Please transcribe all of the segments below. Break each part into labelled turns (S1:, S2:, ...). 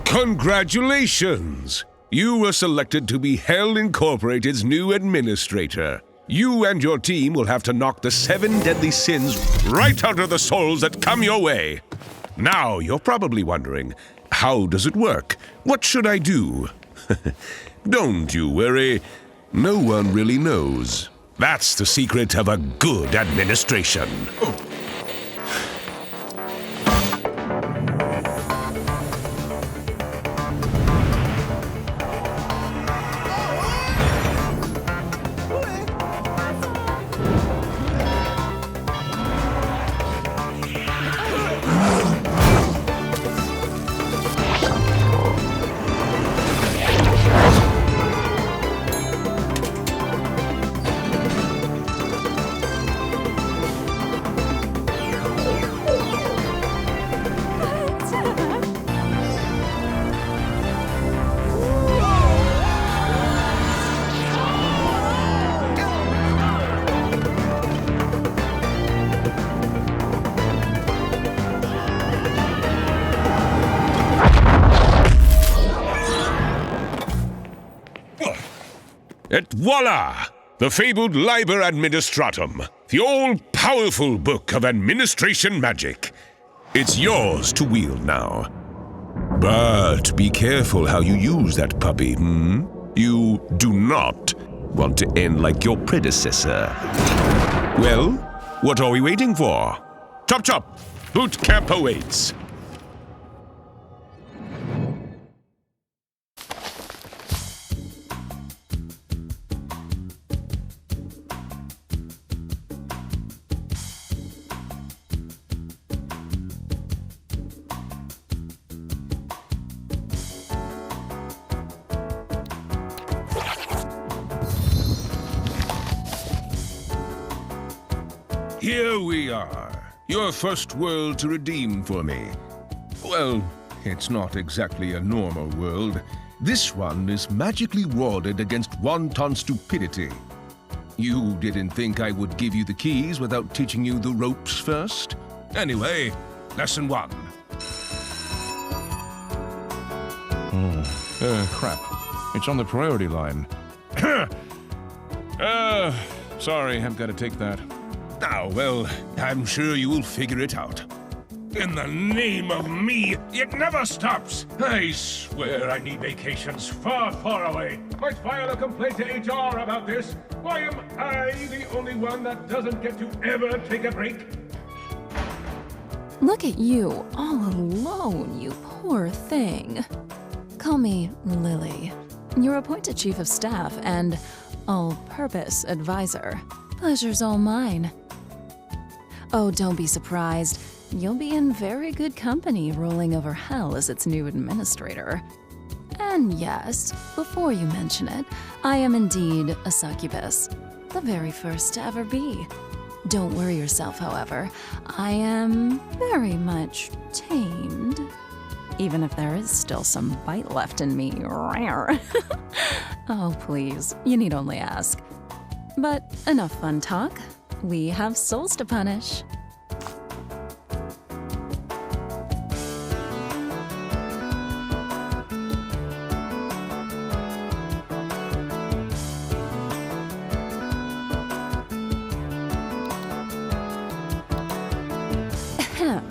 S1: Congratulations! You were selected to be Hell Incorporated's new administrator. You and your team will have to knock the 7 deadly sins right out of the souls that come your way. Now, you're probably wondering, how does it work? What should I do? Don't you worry. No one really knows. That's the secret of a good administration. Et voila! The fabled Liber Administratum, the all-powerful book of administration magic. It's yours to wield now. But be careful how you use that puppy, You do not want to end like your predecessor. Well, what are we waiting for? Chop chop! Boot camp awaits. Here we are, your first world to redeem for me. Well, it's not exactly a normal world. This one is magically warded against wanton stupidity. You didn't think I would give you the keys without teaching you the ropes first? Anyway, lesson 1.
S2: Crap. It's on the priority line. Sorry, I've got to take that.
S1: Now, well, I'm sure you'll figure it out. In the name of me, it never stops! I swear I need vacations far, far away. Might file a complaint to HR about this. Why am I the only one that doesn't get to ever take a break?
S3: Look at you, all alone, you poor thing. Call me Lily. You're appointed Chief of Staff and all-purpose advisor. Pleasure's all mine. Oh, don't be surprised. You'll be in very good company ruling over Hell as its new administrator. And yes, before you mention it, I am indeed a succubus. The very first to ever be. Don't worry yourself, however. I am very much tamed. Even if there is still some bite left in me. Oh, please, you need only ask. But enough fun talk. We have souls to punish. Ahem.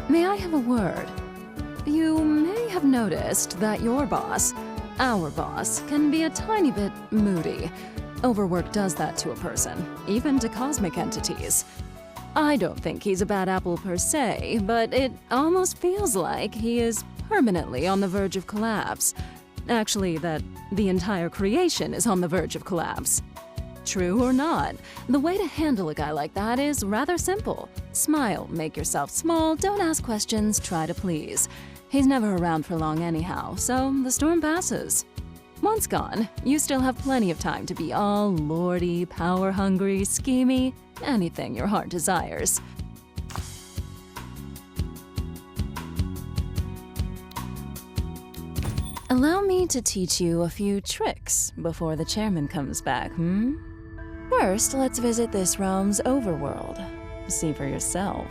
S3: May I have a word? You may have noticed that your boss, our boss, can be a tiny bit moody. Overwork does that to a person, even to cosmic entities. I don't think he's a bad apple per se, but it almost feels like he is permanently on the verge of collapse. Actually, that the entire creation is on the verge of collapse. True or not, the way to handle a guy like that is rather simple. Smile, make yourself small, don't ask questions, try to please. He's never around for long anyhow, so the storm passes. Once gone, you still have plenty of time to be all lordy, power-hungry, schemy, anything your heart desires. Allow me to teach you a few tricks before the chairman comes back, First, let's visit this realm's overworld. See for yourself.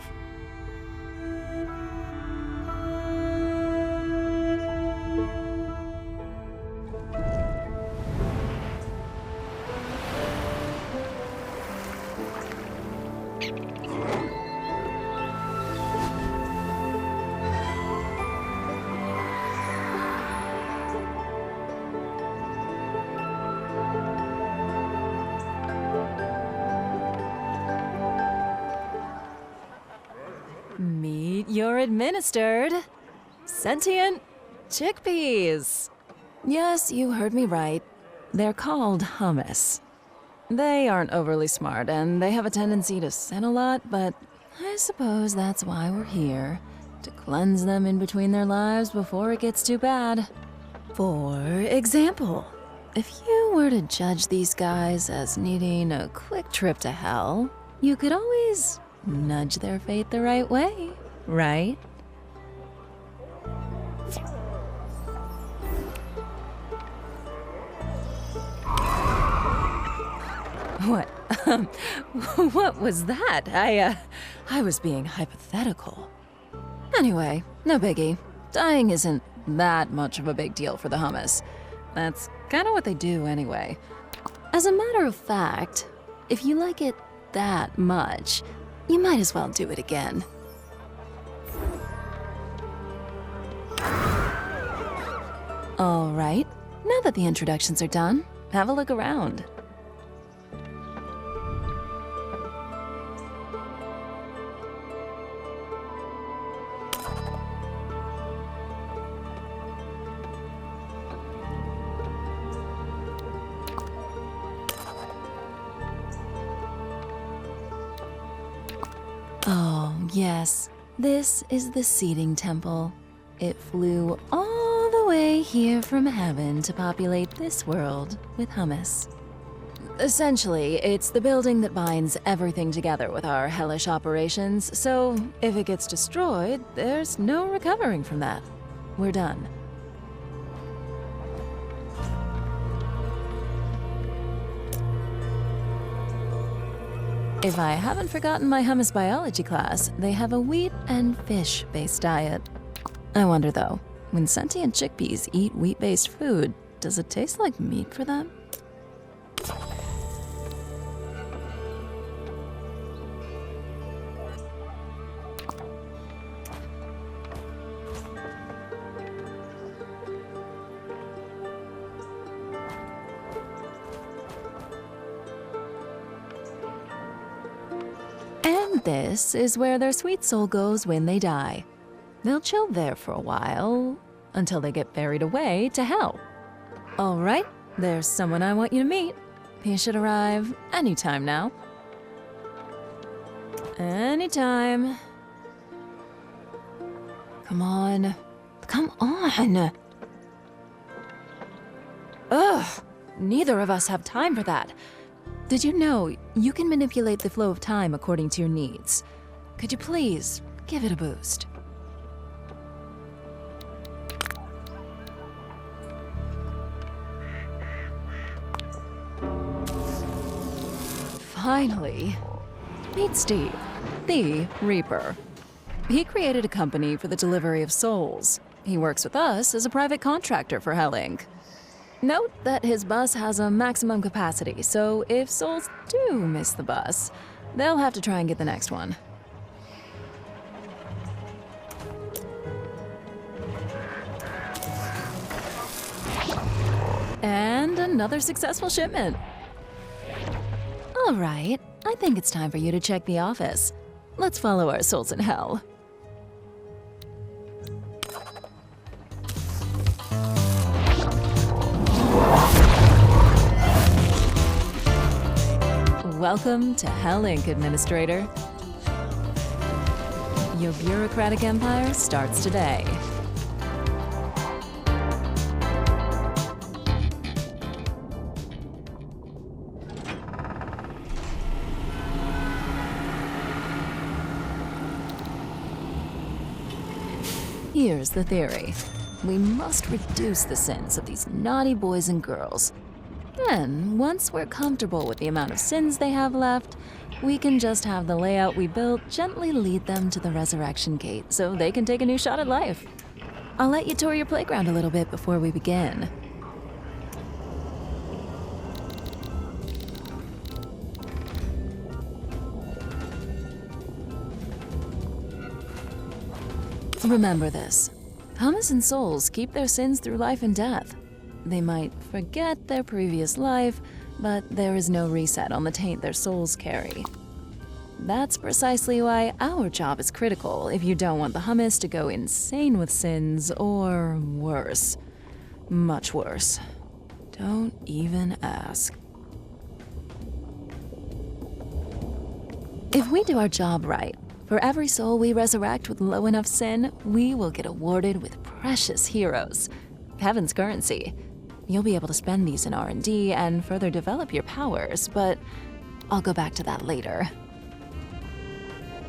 S3: You're administered sentient chickpeas. Yes, you heard me right. They're called hummus. They aren't overly smart, and they have a tendency to sin a lot, but I suppose that's why we're here, to cleanse them in between their lives before it gets too bad. For example, if you were to judge these guys as needing a quick trip to hell, you could always nudge their fate the right way, right? What? What was that? I was being hypothetical. Anyway, no biggie. Dying isn't that much of a big deal for the hummus. That's kind of what they do anyway. As a matter of fact, if you like it that much, you might as well do it again. All right, now that the introductions are done, have a look around. Oh, yes. This is the seeding temple. It flew all the way here from heaven to populate this world with hummus. Essentially, it's the building that binds everything together with our hellish operations, so if it gets destroyed, there's no recovering from that. We're done. If I haven't forgotten my hummus biology class, they have a wheat and fish-based diet. I wonder though, when sentient chickpeas eat wheat-based food, does it taste like meat for them? And this is where their sweet soul goes when they die. They'll chill there for a while, until they get buried away to hell. All right, there's someone I want you to meet. He should arrive anytime now. Anytime. Come on. Come on! Ugh! Neither of us have time for that. Did you know you can manipulate the flow of time according to your needs? Could you please give it a boost? Finally, meet Steve, the Reaper. He created a company for the delivery of souls. He works with us as a private contractor for Hell Inc. Note that his bus has a maximum capacity, so if souls do miss the bus, they'll have to try and get the next one. And another successful shipment. All right, I think it's time for you to check the office. Let's follow our souls in hell. Welcome to Hell Inc., Administrator. Your bureaucratic empire starts today. Here's the theory. We must reduce the sins of these naughty boys and girls. Then, once we're comfortable with the amount of sins they have left, we can just have the layout we built gently lead them to the resurrection gate so they can take a new shot at life. I'll let you tour your playground a little bit before we begin. Remember this. Hummus and souls keep their sins through life and death. They might forget their previous life, but there is no reset on the taint their souls carry. That's precisely why our job is critical if you don't want the hummus to go insane with sins, or worse. Much worse. Don't even ask. If we do our job right, for every soul we resurrect with low enough sin, we will get awarded with precious heroes. Heaven's currency. You'll be able to spend these in R&D and further develop your powers, but I'll go back to that later.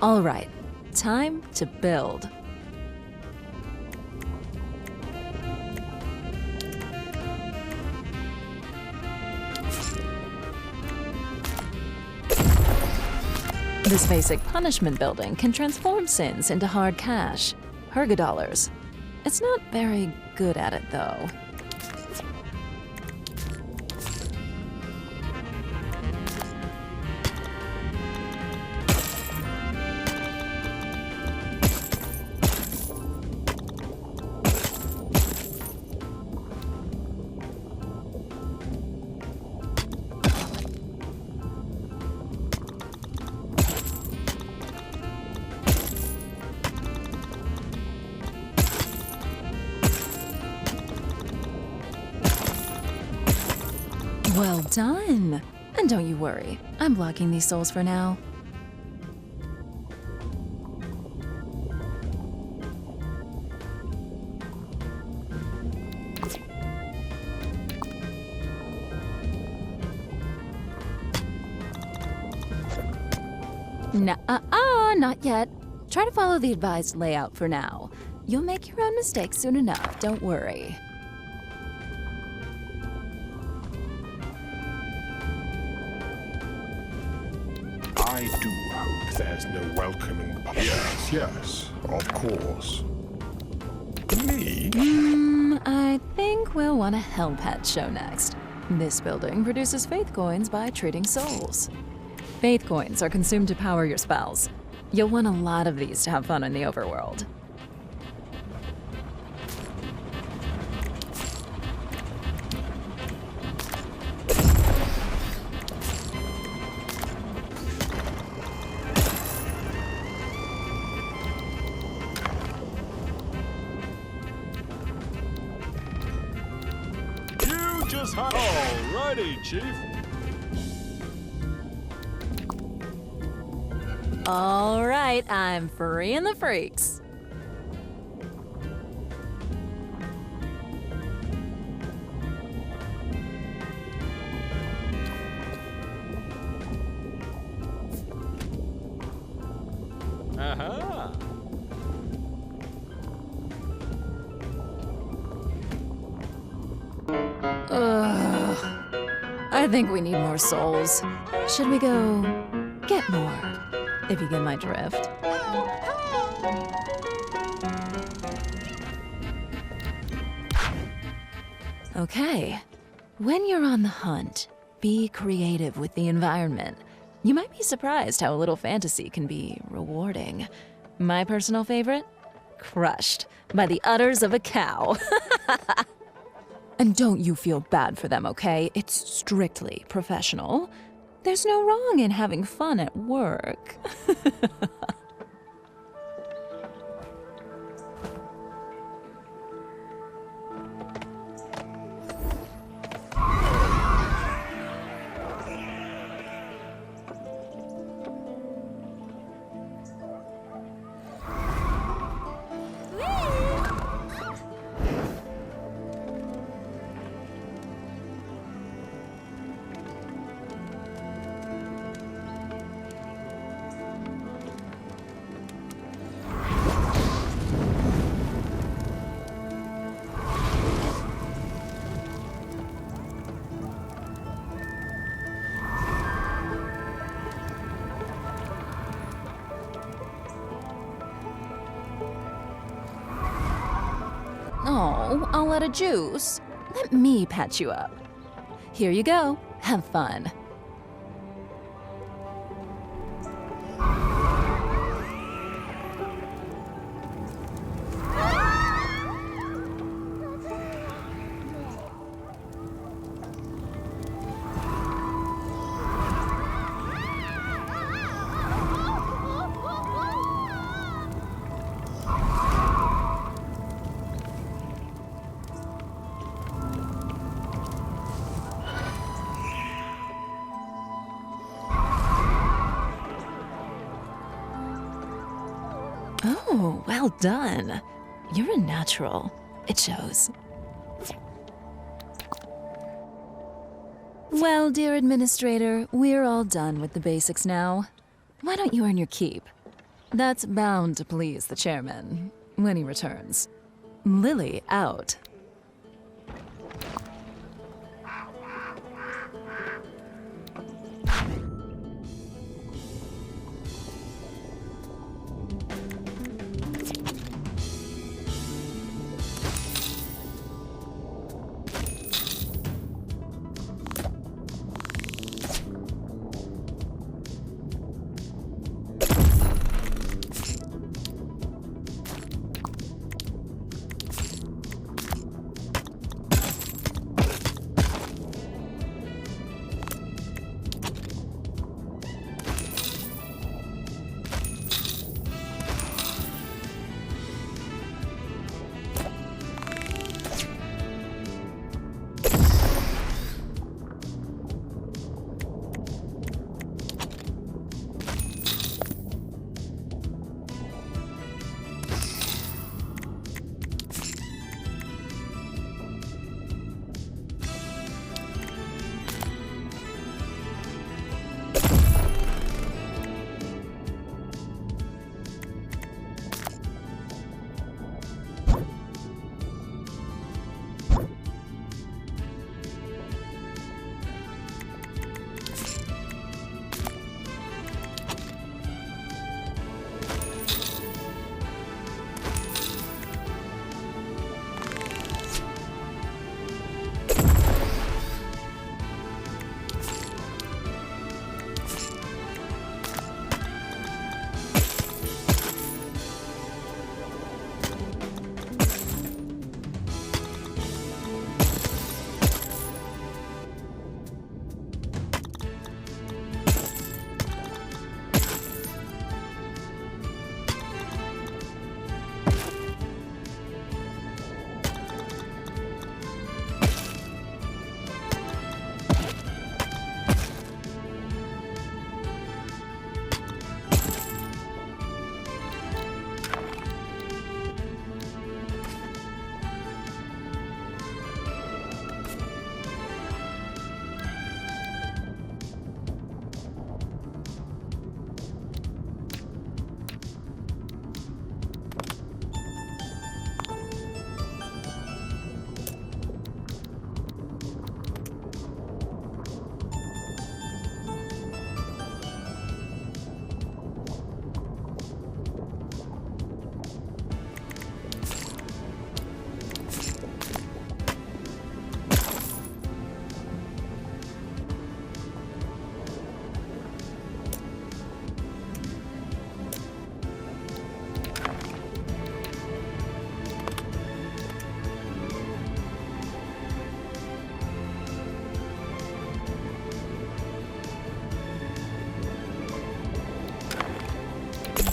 S3: All right, time to build. This basic punishment building can transform sins into hard cash, Herga-dollars. It's not very good at it, though. Well done! And don't you worry, I'm blocking these souls for now. Not yet. Try to follow the advised layout for now. You'll make your own mistakes soon enough, don't worry.
S4: I do hope there's no welcoming public.
S2: Yes, of course.
S4: Me?
S3: I think we'll want a Hell Pet show next. This building produces faith coins by trading souls. Faith coins are consumed to power your spells. You'll want a lot of these to have fun in the overworld.
S5: Alrighty, Chief.
S3: All right, I'm freeing the freaks.
S5: Aha.
S3: I think we need more souls. Should we go get more, if you get my drift? Okay, when you're on the hunt, be creative with the environment. You might be surprised how a little fantasy can be rewarding. My personal favorite? Crushed by the udders of a cow. And don't you feel bad for them, okay? It's strictly professional. There's no wrong in having fun at work. Oh, all out of juice. Let me patch you up. Here you go. Have fun. Well done. You're a natural. It shows. Well, dear Administrator, we're all done with the basics now. Why don't you earn your keep? That's bound to please the chairman when he returns. Lily out.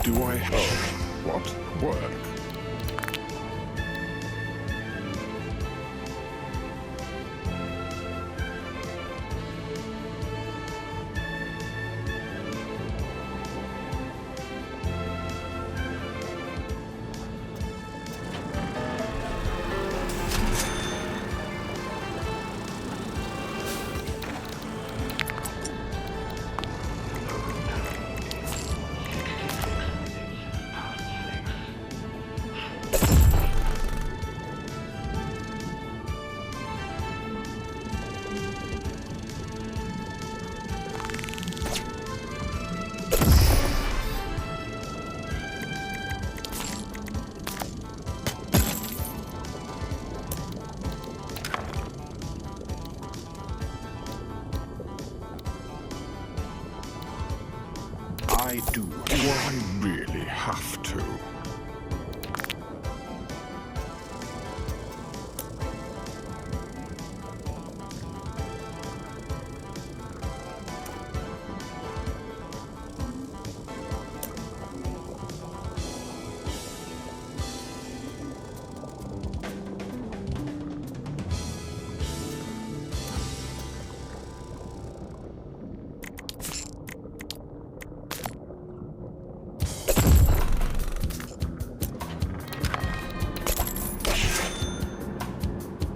S2: Do I have what? Work?
S4: I do.
S2: Do I really have to?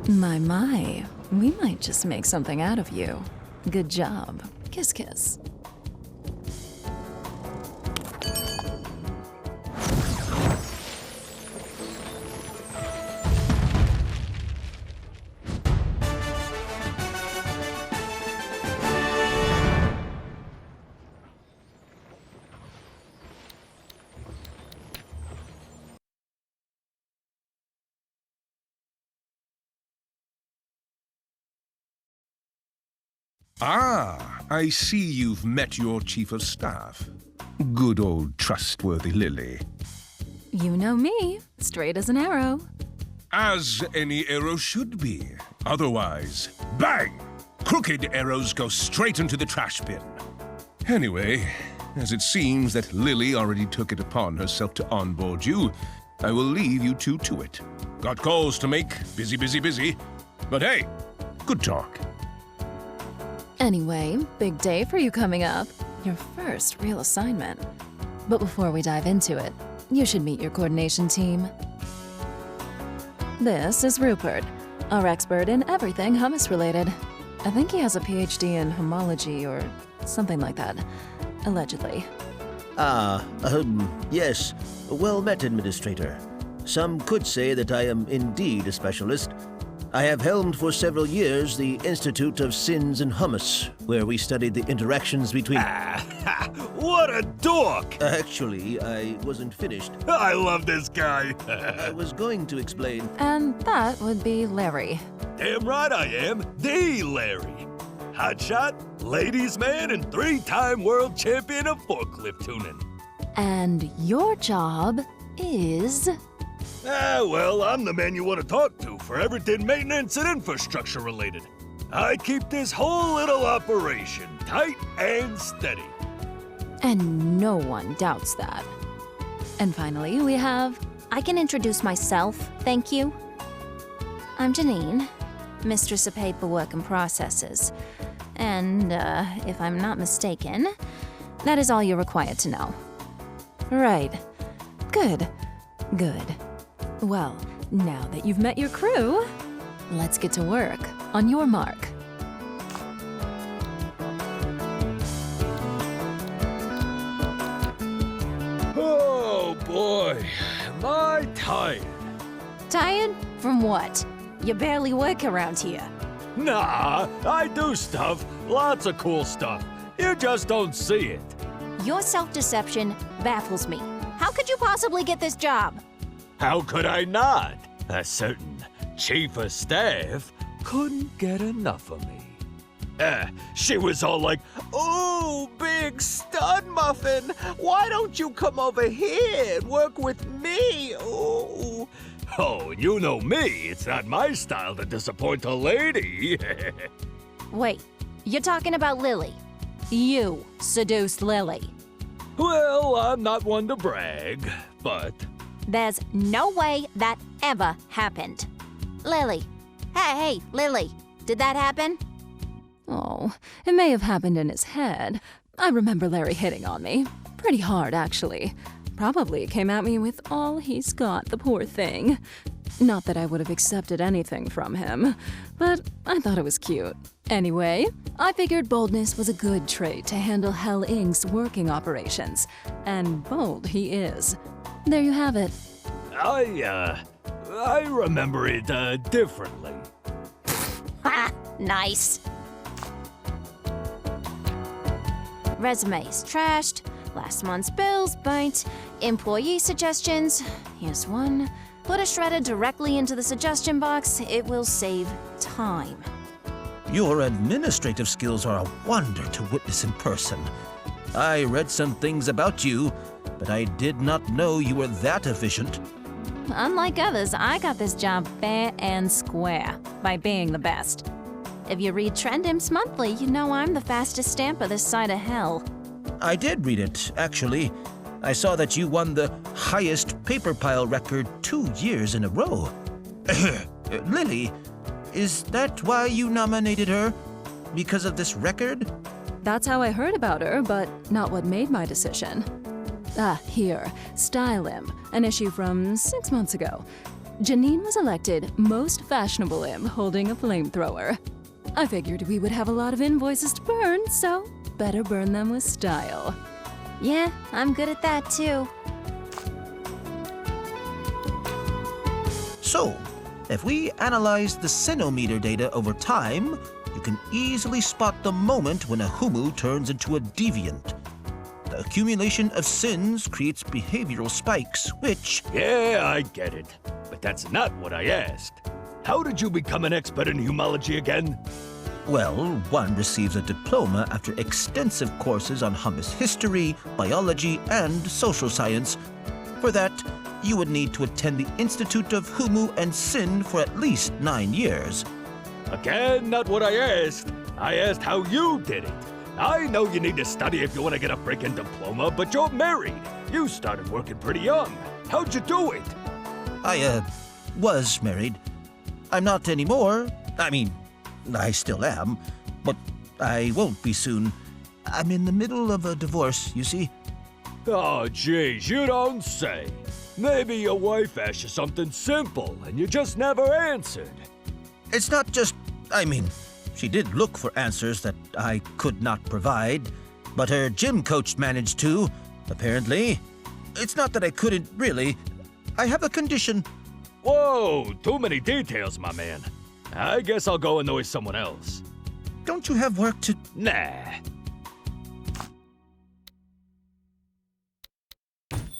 S3: My, we might just make something out of you. Good job. Kiss, kiss.
S1: Ah, I see you've met your chief of staff. Good old trustworthy Lily.
S3: You know me, straight as an arrow.
S1: As any arrow should be. Otherwise, bang! Crooked arrows go straight into the trash bin. Anyway, as it seems that Lily already took it upon herself to onboard you, I will leave you two to it. Got calls to make, busy, busy, busy. But hey, good talk.
S3: Anyway, big day for you coming up. Your first real assignment. But before we dive into it, you should meet your coordination team. This is Rupert, our expert in everything hummus-related. I think he has a PhD in homology or something like that, allegedly.
S5: Yes. Well met, Administrator. Some could say that I am indeed a specialist. I have helmed for several years the Institute of Sins and Hummus, where we studied the interactions between...
S6: What a dork!
S5: Actually, I wasn't finished.
S6: I love this guy.
S5: I was going to explain...
S3: And that would be Larry.
S6: Damn right I am, the Larry. Hotshot, ladies' man, and 3-time world champion of forklift tuning.
S3: And your job is...
S6: Well, I'm the man you want to talk to for everything maintenance and infrastructure related. I keep this whole little operation tight and steady.
S3: And no one doubts that. And finally, we have...
S7: I can introduce myself, thank you. I'm Janine, Mistress of Paperwork and Processes. And, if I'm not mistaken, that is all you're required to know.
S3: Right. Good. Good. Well, now that you've met your crew, let's get to work. On your mark.
S6: Oh boy, am I tired.
S7: Tired? From what? You barely work around here.
S6: Nah, I do stuff, lots of cool stuff. You just don't see it.
S7: Your self-deception baffles me. How could you possibly get this job?
S6: How could I not? A certain chief of staff couldn't get enough of me. She was all like, "Ooh, big stud muffin, why don't you come over here and work with me? Ooh." Oh, you know me, it's not my style to disappoint a lady.
S7: Wait, you're talking about Lily. You seduced Lily.
S6: Well, I'm not one to brag, but...
S7: There's no way that ever happened. Lily. Hey, Lily, did that happen?
S3: Oh, it may have happened in his head. I remember Larry hitting on me. Pretty hard, actually. Probably came at me with all he's got, the poor thing. Not that I would have accepted anything from him, but I thought it was cute. Anyway, I figured boldness was a good trait to handle Hell Inc.'s working operations. And bold he is. There you have it.
S6: I remember it, differently.
S7: Ha! Nice. Resumes trashed, last month's bills burnt, employee suggestions, here's one. Put a shredder directly into the suggestion box, it will save time.
S5: Your administrative skills are a wonder to witness in person. I read some things about you, but I did not know you were that efficient.
S7: Unlike others, I got this job fair and square by being the best. If you read Trend Imps Monthly, you know I'm the fastest stamper this side of hell.
S5: I did read it, actually. I saw that you won the highest paper pile record 2 years in a row. Lily, is that why you nominated her? Because of this record?
S3: That's how I heard about her, but not what made my decision. Here, Style Imp, an issue from 6 months ago. Janine was elected most fashionable imp holding a flamethrower. I figured we would have a lot of invoices to burn, so better burn them with style.
S7: Yeah, I'm good at that too.
S5: So, if we analyze the sinometer data over time, you can easily spot the moment when a humu turns into a deviant. The accumulation of sins creates behavioral spikes, which...
S6: Yeah, I get it. But that's not what I asked. How did you become an expert in humology again?
S5: Well, one receives a diploma after extensive courses on hummus history, biology, and social science. For that, you would need to attend the Institute of Humu and Sin for at least 9 years.
S6: Again, not what I asked. I asked how you did it. I know you need to study if you want to get a freaking diploma, but you're married. You started working pretty young. How'd you do it?
S5: I, was married. I'm not anymore. I mean, I still am, but I won't be soon. I'm in the middle of a divorce, you see.
S6: Oh, geez, you don't say. Maybe your wife asked you something simple and you just never answered.
S5: It's not just, she did look for answers that I could not provide, but her gym coach managed to, apparently. It's not that I couldn't really. I have a condition.
S6: Whoa, too many details, my man. I guess I'll go annoy someone else.
S5: Don't you have work to...
S6: Nah.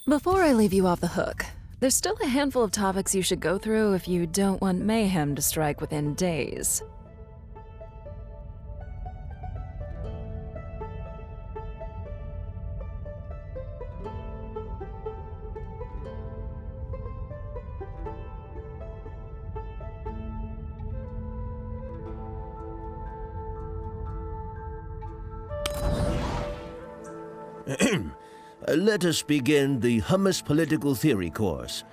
S3: Before I leave you off the hook, there's still a handful of topics you should go through if you don't want mayhem to strike within days.
S5: Let us begin the Hummus Political Theory course.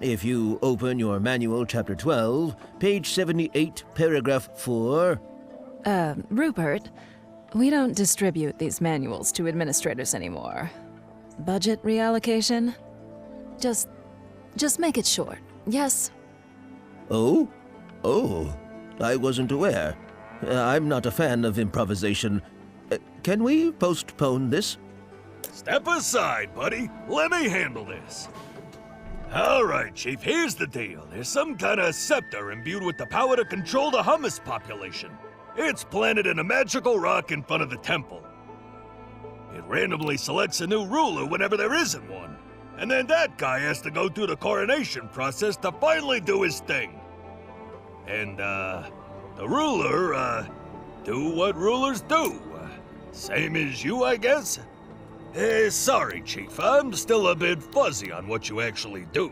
S5: If you open your manual, chapter 12, page 78, paragraph 4...
S3: Rupert, we don't distribute these manuals to administrators anymore. Budget reallocation? Just make it short, yes?
S5: Oh? Oh, I wasn't aware. I'm not a fan of improvisation. Can we postpone this?
S6: Step aside, buddy. Let me handle this. All right, Chief, here's the deal. There's some kind of scepter imbued with the power to control the hummus population. It's planted in a magical rock in front of the temple. It randomly selects a new ruler whenever there isn't one. And then that guy has to go through the coronation process to finally do his thing. And, the ruler, do what rulers do. Same as you, I guess? Sorry, Chief. I'm still a bit fuzzy on what you actually do.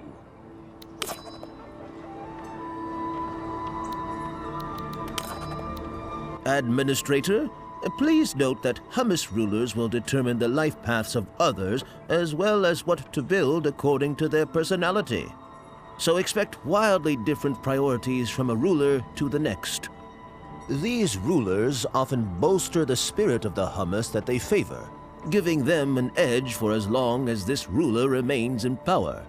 S5: Administrator, please note that hummus rulers will determine the life paths of others as well as what to build according to their personality. So expect wildly different priorities from a ruler to the next. These rulers often bolster the spirit of the hummus that they favor, giving them an edge for as long as this ruler remains in power.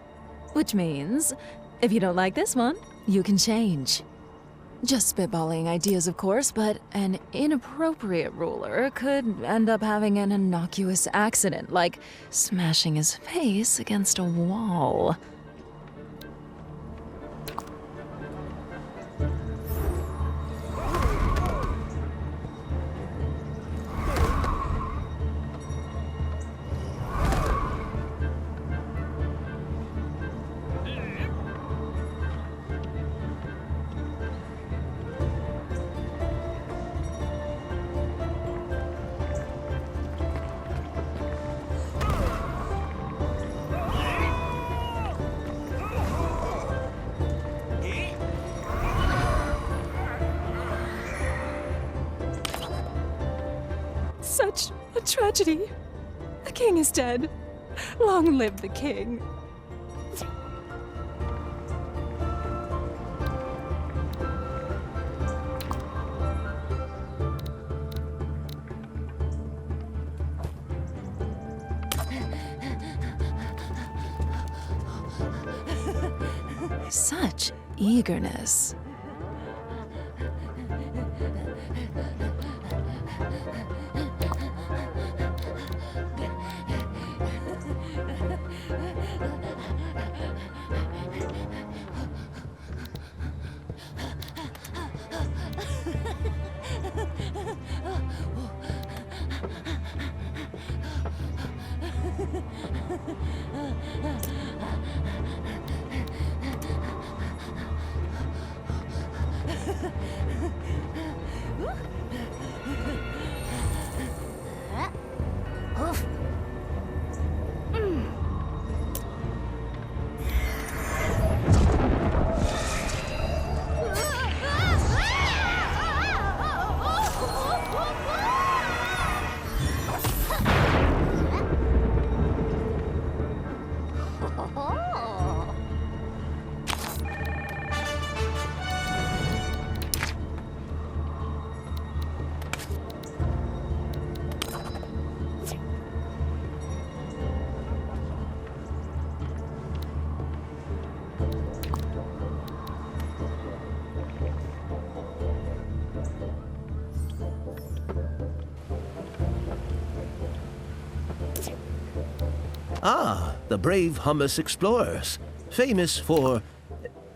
S3: Which means, if you don't like this one, you can change. Just spitballing ideas, of course, but an inappropriate ruler could end up having an innocuous accident, like smashing his face against a wall. Such a tragedy. The king is dead. Long live the king. such eagerness.
S5: Ah, the brave hummus explorers. Famous for,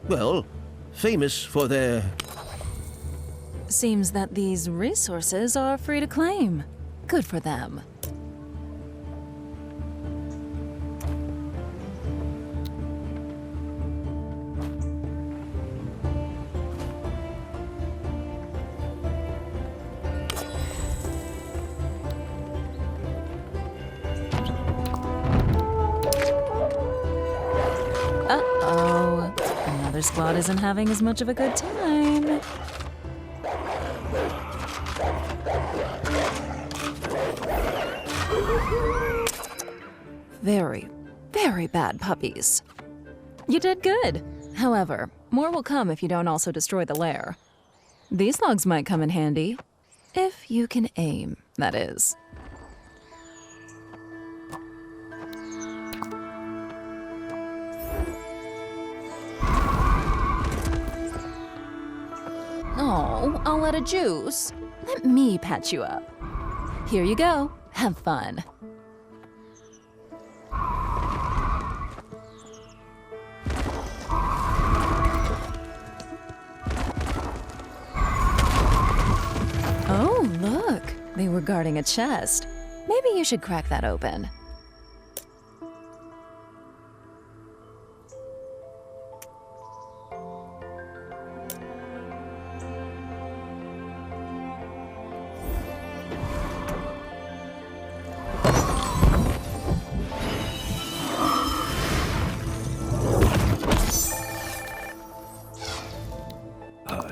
S5: well, famous for their...
S3: Seems that these resources are free to claim. Good for them. Uh-oh. Another squad isn't having as much of a good time. Very, very bad puppies. You did good. However, more will come if you don't also destroy the lair. These logs might come in handy. If you can aim, that is. Oh, all out of juice. Let me patch you up. Here you go. Have fun. Oh, look. They were guarding a chest. Maybe you should crack that open.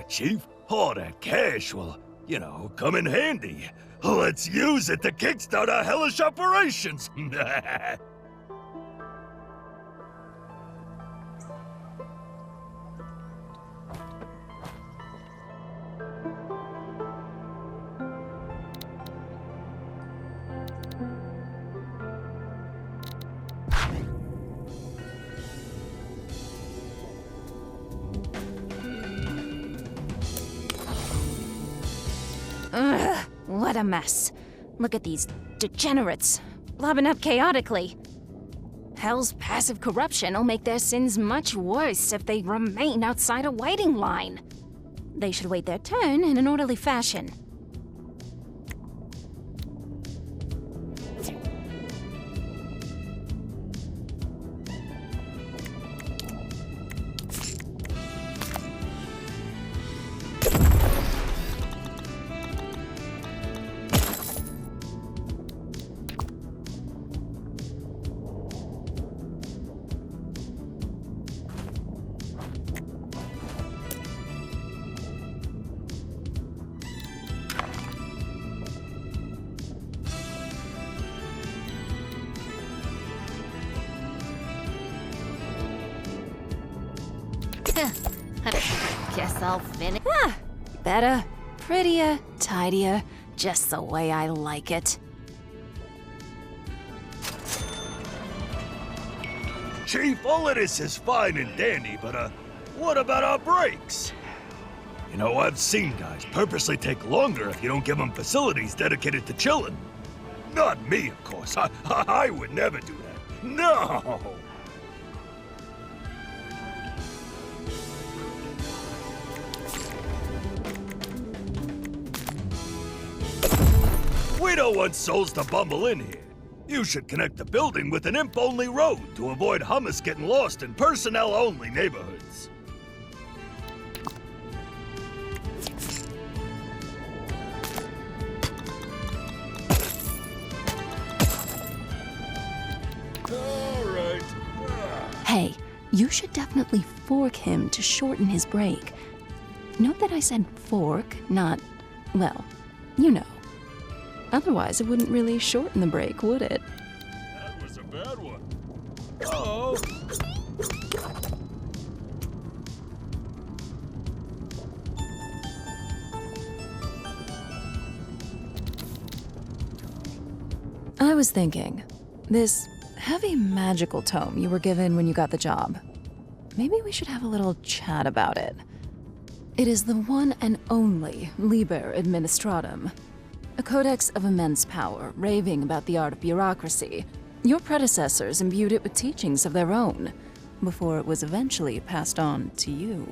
S6: Chief, all that cash will, come in handy. Let's use it to kickstart our hellish operations.
S7: Ugh, what a mess. Look at these degenerates, blobbing up chaotically. Hell's passive corruption will make their sins much worse if they remain outside a waiting line. They should wait their turn in an orderly fashion.
S8: Guess I'll finish.
S3: Better, prettier, tidier, just the way I like it.
S6: Chief, all of this is fine and dandy, but, What about our breaks? You know, I've seen guys purposely take longer if you don't give them facilities dedicated to chilling. Not me, of course. I would never do that. No! We don't want souls to bumble in here. You should connect the building with an imp-only road to avoid hummus getting lost in personnel-only neighborhoods. All right.
S3: Hey, you should definitely fork him to shorten his break. Note that I said fork, not, well, you know. Otherwise, it wouldn't really shorten the break, would it?
S6: That was a bad one. Uh-oh.
S3: I was thinking, this heavy magical tome you were given when you got the job, maybe we should have a little chat about it. It is the one and only Liber Administratum, a codex of immense power, raving about the art of bureaucracy. Your predecessors imbued it with teachings of their own, before it was eventually passed on to you.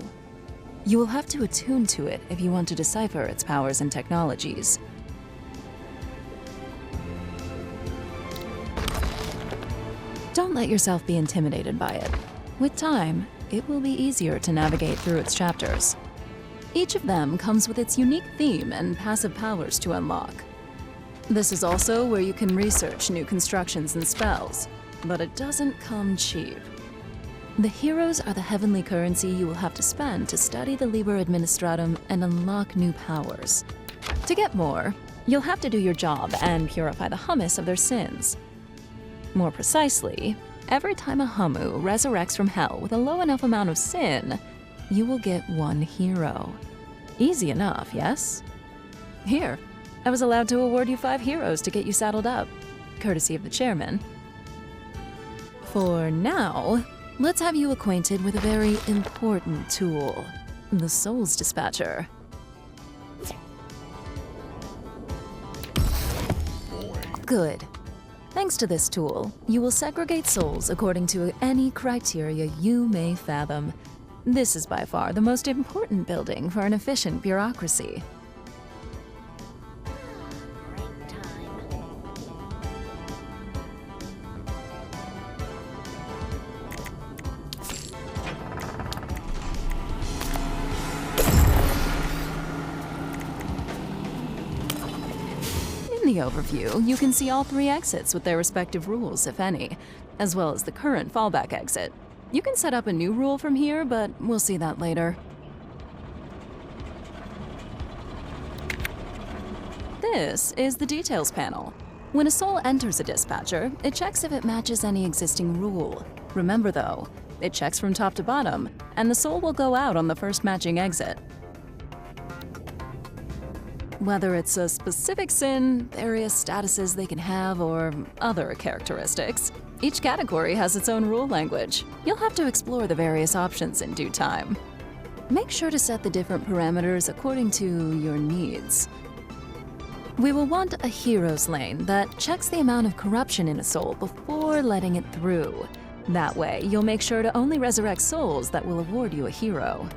S3: You will have to attune to it if you want to decipher its powers and technologies. Don't let yourself be intimidated by it. With time, it will be easier to navigate through its chapters. Each of them comes with its unique theme and passive powers to unlock. This is also where you can research new constructions and spells, but it doesn't come cheap. The heroes are the heavenly currency you will have to spend to study the Liber Administratum and unlock new powers. To get more, you'll have to do your job and purify the hummus of their sins. More precisely, every time a Hummu resurrects from hell with a low enough amount of sin, you will get one hero. Easy enough, yes? Here, I was allowed to award you 5 heroes to get you saddled up, courtesy of the chairman. For now, let's have you acquainted with a very important tool, the Souls Dispatcher. Good. Thanks to this tool, you will segregate souls according to any criteria you may fathom. This is by far the most important building for an efficient bureaucracy. In the overview, you can see all 3 exits with their respective rules, if any, as well as the current fallback exit. You can set up a new rule from here, but we'll see that later. This is the details panel. When a soul enters a dispatcher, it checks if it matches any existing rule. Remember though, it checks from top to bottom, and the soul will go out on the first matching exit. Whether it's a specific sin, various statuses they can have, or other characteristics, each category has its own rule language. You'll have to explore the various options in due time. Make sure to set the different parameters according to your needs. We will want a hero's lane that checks the amount of corruption in a soul before letting it through. That way, you'll make sure to only resurrect souls that will award you a hero.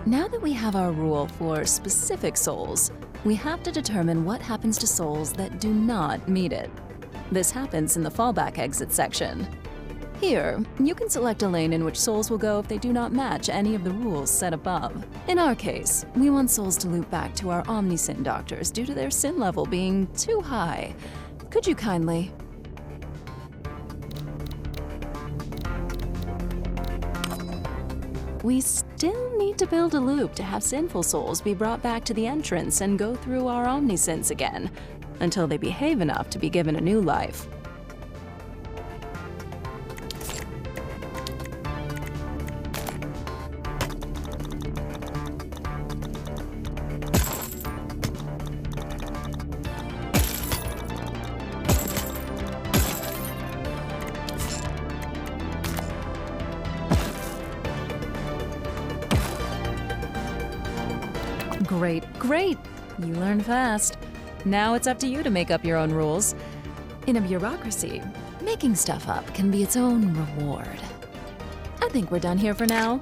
S3: Now that we have our rule for specific souls, we have to determine what happens to souls that do not meet it. This happens in the fallback exit section. Here, you can select a lane in which souls will go if they do not match any of the rules set above. In our case, we want souls to loop back to our Omnisin doctors due to their sin level being too high. Could you kindly? We still need to build a loop to have sinful souls be brought back to the entrance and go through our Omnisins again, until they behave enough to be given a new life. Great, great! You learn fast. Now it's up to you to make up your own rules. In a bureaucracy, making stuff up can be its own reward. I think we're done here for now.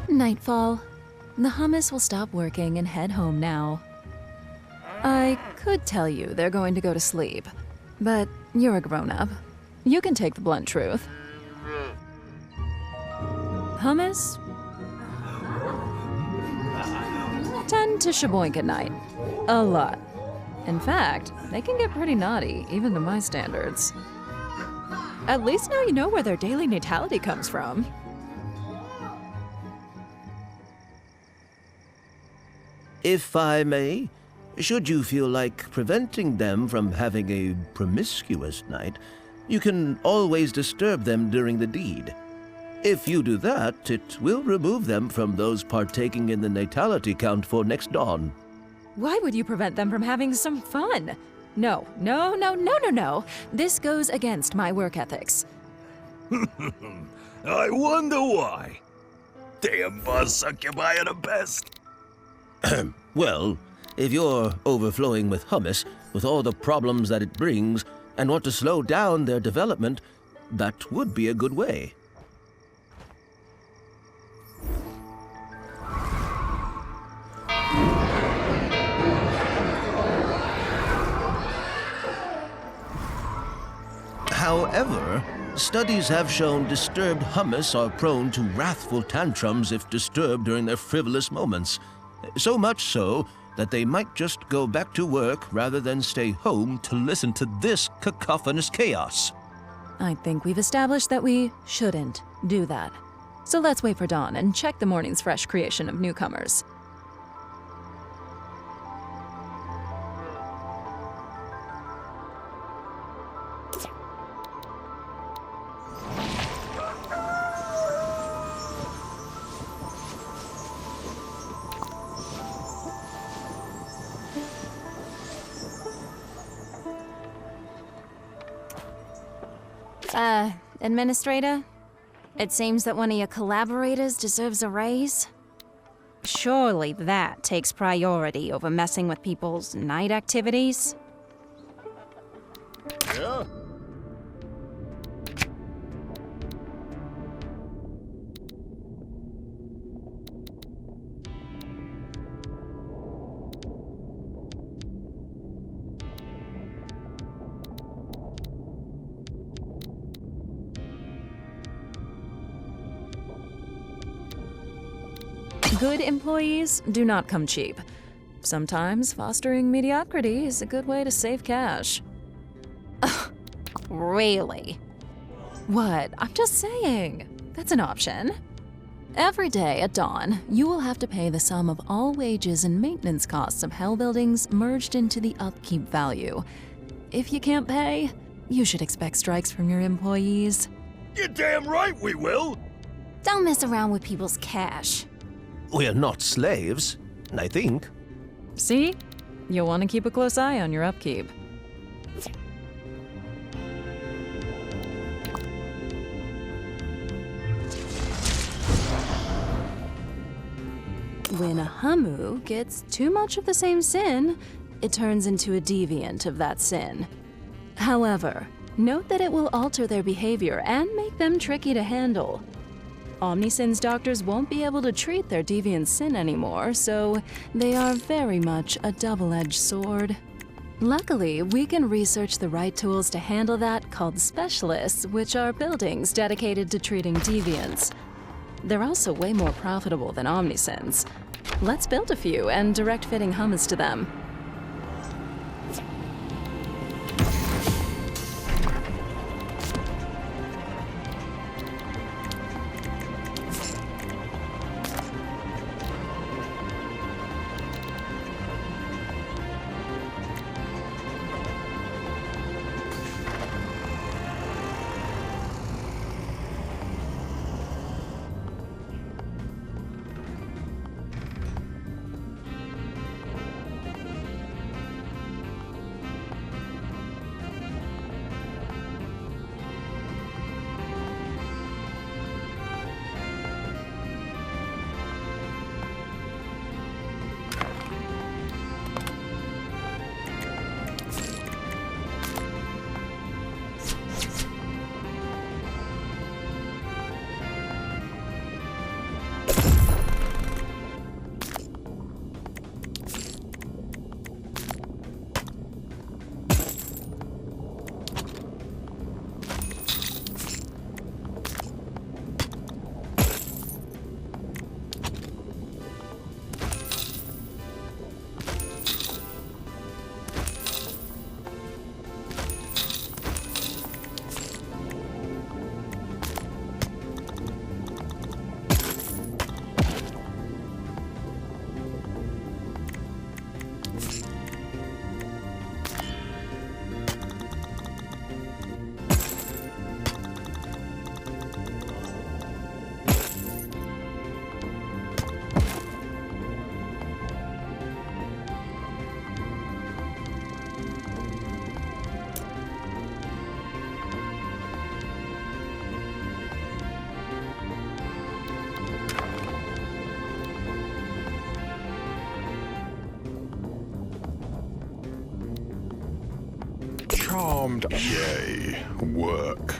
S3: Nightfall. The hummus will stop working and head home now. I could tell you they're going to go to sleep, but you're a grown-up. You can take the blunt truth. Hummus tend to shaboink at night. A lot. In fact, they can get pretty naughty, even to my standards. At least now you know where their daily natality comes from.
S5: If I may, should you feel like preventing them from having a promiscuous night, you can always disturb them during the deed. If you do that, it will remove them from those partaking in the natality count for next dawn.
S3: Why would you prevent them from having some fun? No. This goes against my work ethics.
S6: I wonder why. Damn boss succubi are the best.
S5: Well, if you're overflowing with hummus, with all the problems that it brings, and want to slow down their development, that would be a good way. However, studies have shown disturbed hummus are prone to wrathful tantrums if disturbed during their frivolous moments. So much so that they might just go back to work rather than stay home to listen to this cacophonous chaos.
S3: I think we've established that we shouldn't do that. So let's wait for dawn and check the morning's fresh creation of newcomers.
S7: Administrator? It seems that one of your collaborators deserves a raise. Surely that takes priority over messing with people's night activities?
S2: Yeah?
S3: Good employees do not come cheap. Sometimes fostering mediocrity is a good way to save cash.
S7: Really?
S3: What? I'm just saying. That's an option. Every day at dawn, you will have to pay the sum of all wages and maintenance costs of Hell buildings merged into the upkeep value. If you can't pay, you should expect strikes from your employees.
S6: You're damn right we will.
S7: Don't mess around with people's cash.
S5: We're not slaves, I think.
S3: See? You'll want to keep a close eye on your upkeep. When a Hamu gets too much of the same sin, it turns into a deviant of that sin. However, note that it will alter their behavior and make them tricky to handle. Omnisyn's doctors won't be able to treat their deviant sin anymore, so they are very much a double-edged sword. Luckily, we can research the right tools to handle that called specialists, which are buildings dedicated to treating deviants. They're also way more profitable than Omnisyn's. Let's build a few and direct fitting hummus to them.
S2: armed. Yay, work.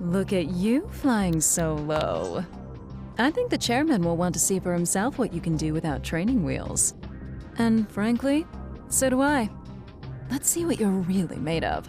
S3: Look at you flying so low. I think the chairman will want to see for himself what you can do without training wheels. And frankly, so do I. Let's see what you're really made of.